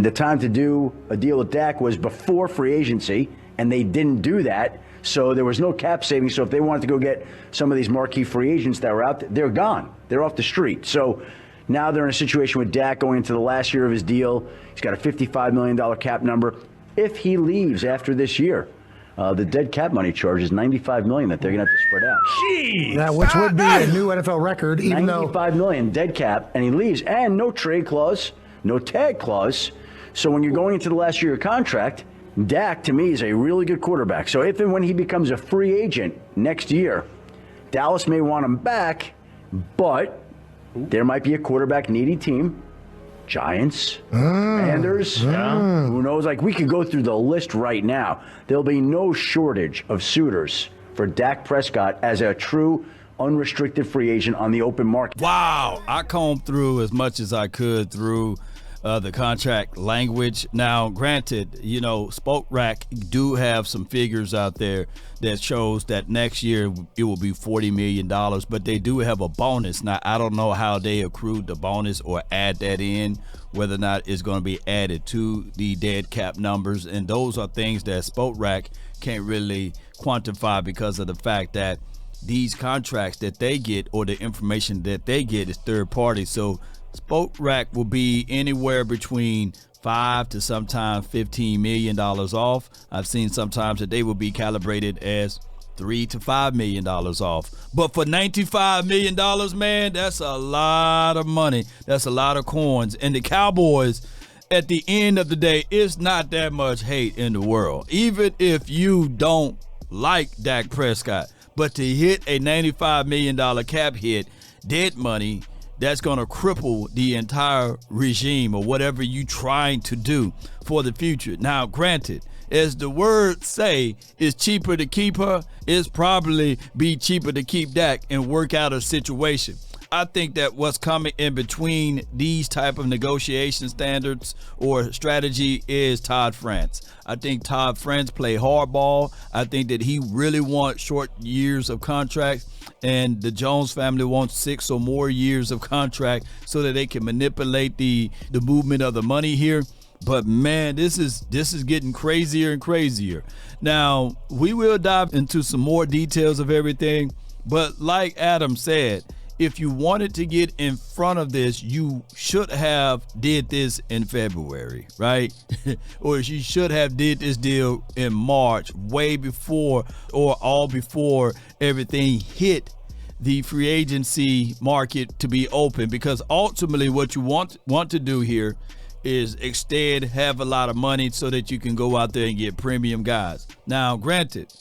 The time to do a deal with Dak was before free agency, and they didn't do that. So there was no cap savings. So if they wanted to go get some of these marquee free agents that were out there, they're gone. They're off the street. So now they're in a situation with Dak going into the last year of his deal. He's got a $55 million cap number. If he leaves after this year, the dead cap money charge is $95 million that they're going to have to spread out. Jeez. Yeah, which would be a new NFL record, even though $95 million dead cap, and he leaves, and no trade clause, no tag clause. So when you're going into the last year of contract, Dak, to me, is a really good quarterback. So if and when he becomes a free agent next year, Dallas may want him back, but there might be a quarterback-needy team. Giants, Commanders, who knows? Like, we could go through the list right now. There'll be no shortage of suitors for Dak Prescott as a true unrestricted free agent on the open market. Wow. I combed through as much as I could through the contract language. Now, granted, Spoke Rack do have some figures out there that shows that next year it will be $40 million, but they do have a bonus. Now, I don't know how they accrued the bonus or add that in, whether or not it's going to be added to the dead cap numbers. And those are things that Spoke Rack can't really quantify because of the fact that these contracts that they get or the information that they get is third party. So Spoke Rack will be anywhere between $5 to sometimes $15 million off. I've seen sometimes that they will be calibrated as $3 to $5 million off. But for $95 million, man, that's a lot of money. That's a lot of coins. And the Cowboys, at the end of the day, it's not that much hate in the world. Even if you don't like Dak Prescott, but to hit a $95 million cap hit, dead money, that's going to cripple the entire regime or whatever you trying to do for the future. Now, granted, as the words say, it's cheaper to keep her. It's probably be cheaper to keep Dak and work out a situation. I think that what's coming in between these type of negotiation standards or strategy is Todd France. I think Todd France play hardball. I think that he really wants short years of contracts, and the Jones family wants 6 or more years of contract so that they can manipulate the movement of the money here. But man, this is getting crazier and crazier. Now, we will dive into some more details of everything, but like Adam said, if you wanted to get in front of this, you should have did this in February, right? Or you should have did this deal in March, way before or all before everything hit the free agency market to be open, because ultimately what you want to do here is extend, have a lot of money so that you can go out there and get premium guys. Now, granted,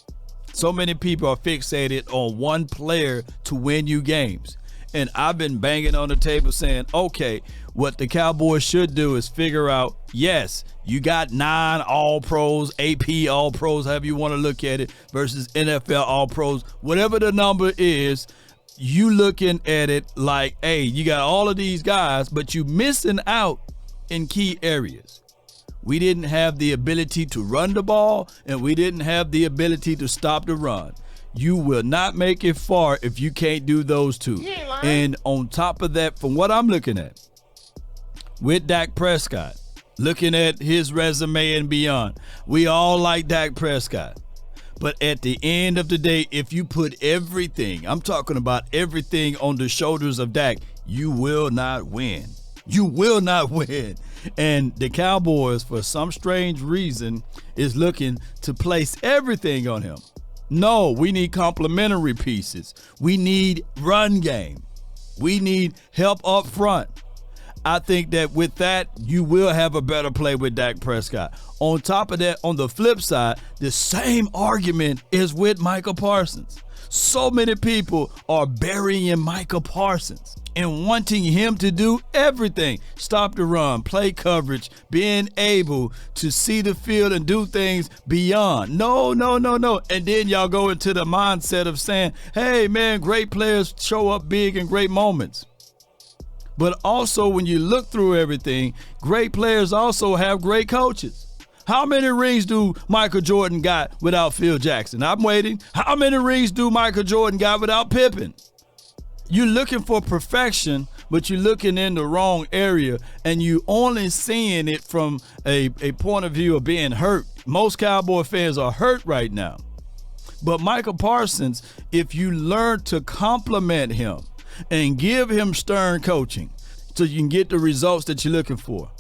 so many people are fixated on one player to win you games. And I've been banging on the table saying, okay, what the Cowboys should do is figure out, yes, you got 9 All-Pros, AP All-Pros, however you want to look at it, versus NFL All-Pros. Whatever the number is, you looking at it like, hey, you got all of these guys, but you missing out in key areas. We didn't have the ability to run the ball, and we didn't have the ability to stop the run. You will not make it far if you can't do those two. And on top of that, from what I'm looking at, with Dak Prescott, looking at his resume and beyond, we all like Dak Prescott. But at the end of the day, if you put everything, I'm talking about everything on the shoulders of Dak, you will not win. You will not win. And the Cowboys, for some strange reason, is looking to place everything on him. No, we need complementary pieces. We need run game. We need help up front. I think that with that, you will have a better play with Dak Prescott. On top of that, on the flip side, the same argument is with Micah Parsons. So many people are burying Micah Parsons and wanting him to do everything. Stop the run, play coverage, being able to see the field and do things beyond. No. And then y'all go into the mindset of saying, hey, man, great players show up big in great moments. But also when you look through everything, great players also have great coaches. How many rings do Michael Jordan got without Phil Jackson? I'm waiting. How many rings do Michael Jordan got without Pippen? You're looking for perfection, but you're looking in the wrong area, and you only seeing it from a point of view of being hurt. Most Cowboy fans are hurt right now. But Michael Parsons, if you learn to compliment him and give him stern coaching so you can get the results that you're looking for.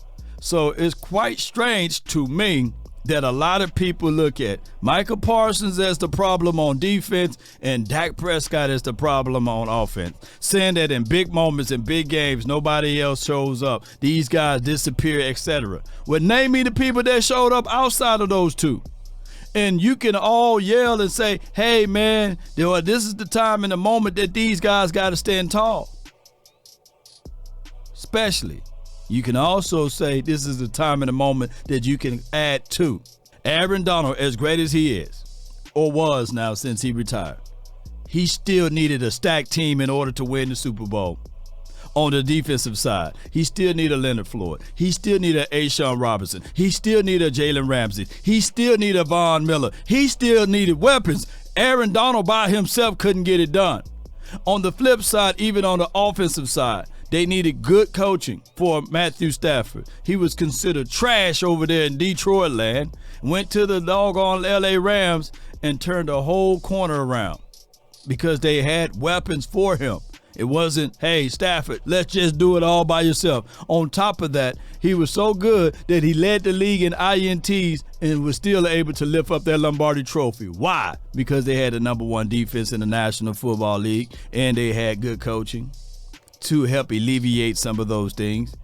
So it's quite strange to me that a lot of people look at Michael Parsons as the problem on defense and Dak Prescott as the problem on offense, saying that in big moments, in big games, nobody else shows up. These guys disappear, etc. Well, name me the people that showed up outside of those two. And you can all yell and say, hey, man, this is the time and the moment that these guys got to stand tall. Especially, you can also say this is the time and the moment that you can add to. Aaron Donald, as great as he is, or was now since he retired, he still needed a stacked team in order to win the Super Bowl. On the defensive side, he still needed a Leonard Floyd. He still needed a Ashawn Robinson. He still needed a Jalen Ramsey. He still needed a Von Miller. He still needed weapons. Aaron Donald by himself couldn't get it done. On the flip side, even on the offensive side, they needed good coaching for Matthew Stafford. He was considered trash over there in Detroit land, went to the doggone LA Rams and turned the whole corner around because they had weapons for him. It wasn't, hey, Stafford, let's just do it all by yourself. On top of that, he was so good that he led the league in INTs and was still able to lift up their Lombardi trophy. Why? Because they had the #1 defense in the National Football League and they had good coaching to help alleviate some of those things.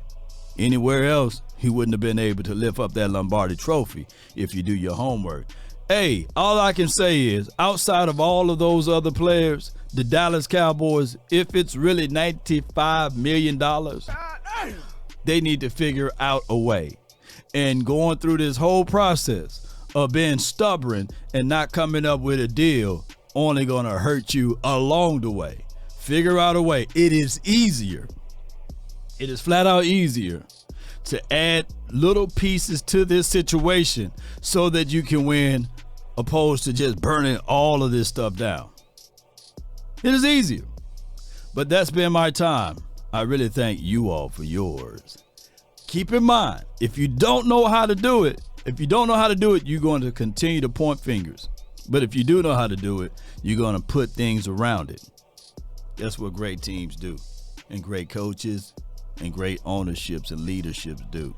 Anywhere else, he wouldn't have been able to lift up that Lombardi trophy if you do your homework. Hey, all I can say is, outside of all of those other players, the Dallas Cowboys, if it's really $95 million, they need to figure out a way. And going through this whole process of being stubborn and not coming up with a deal only going to hurt you along the way. Figure out a way. It is easier. It is flat out easier to add little pieces to this situation so that you can win, opposed to just burning all of this stuff down. It is easier. But that's been my time. I really thank you all for yours. Keep in mind, if you don't know how to do it, you're going to continue to point fingers. But if you do know how to do it, you're going to put things around it. That's what great teams do, and great coaches and great ownerships and leaderships do.